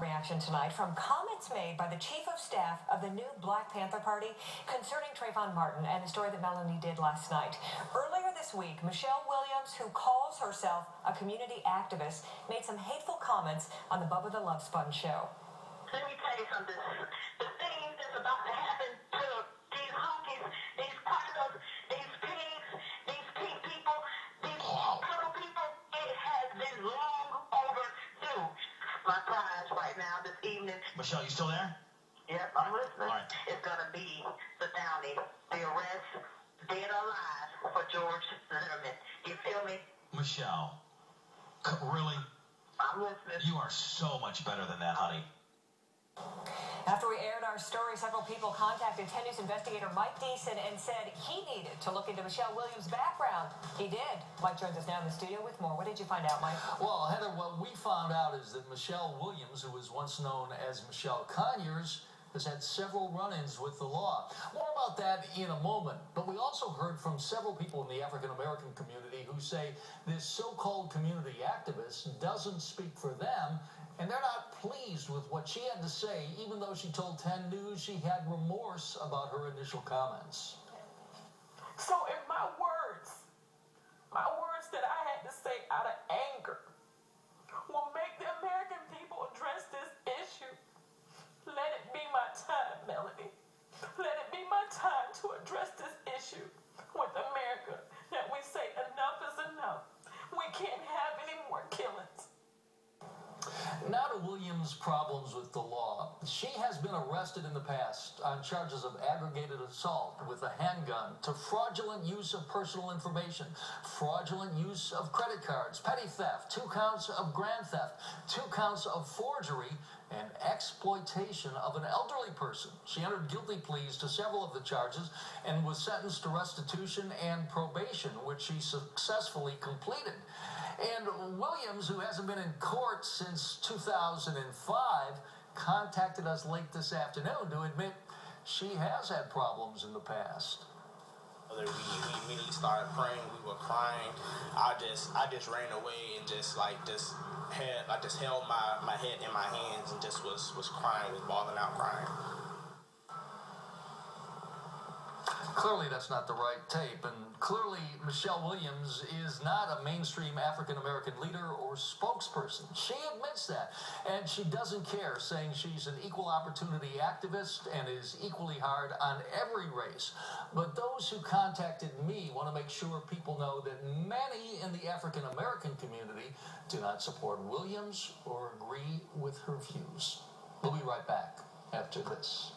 Reaction tonight from comments made by the chief of staff of the new Black Panther Party concerning Treyvon Martin and the story that Melanie did last night. Earlier this week, Michelle Williams, who calls herself a community activist, made some hateful comments on the Bubba the Love Sponge show. Let me tell you something. The things that's about to happen to these honkies, these predators, these pigs, these pink people, these little people, it has been long overdue. My prize right now this evening. Michelle, you still there? Yep, I'm listening. All right. It's going to be the Downey, the arrest, dead or alive, for George Zimmerman. You feel me? Michelle, really? I'm listening. You are so much better than that, honey. After we aired our story, several people contacted 10 News investigator Mike Deason and said he needed to look into Michelle Williams' background. He did. Mike joins us now in the studio with more. What did you find out, Mike? Well, Heather, what we found out is that Michelle Williams, who was once known as Michelle Conyers, has had several run-ins with the law. More about that in a moment. But we also heard from several people in the African-American community who say this so-called community activist doesn't speak for them, and they're not pleased with what she had to say, even though she told 10 News she had remorse about her initial comments. So in my words that I had to say out of anger will make the American people address this issue. Let it be my time, Melanie. Let it be my time to address this issue with America, that we say enough is enough. We can't have any more killings. Now to Williams' problems with the law. She has been arrested in the past on charges of aggravated assault with a handgun, to fraudulent use of personal information, fraudulent use of credit cards, petty theft, 2 counts of grand theft, 2 counts of forgery, and exploitation of an elderly person. She entered guilty pleas to several of the charges and was sentenced to restitution and probation, which she successfully completed. And Williams, who hasn't been in court since 2005, contacted us late this afternoon to admit she has had problems in the past. We immediately started praying. We were crying. I just ran away and held my head in my hands and just was crying, was bawling out crying. Clearly that's not the right tape, and clearly Michelle Williams is not a mainstream African-American leader or spokesperson. She admits that, and she doesn't care, saying she's an equal opportunity activist and is equally hard on every race. But those who contacted me want to make sure people know that many in the African-American community do not support Williams or agree with her views. We'll be right back after this.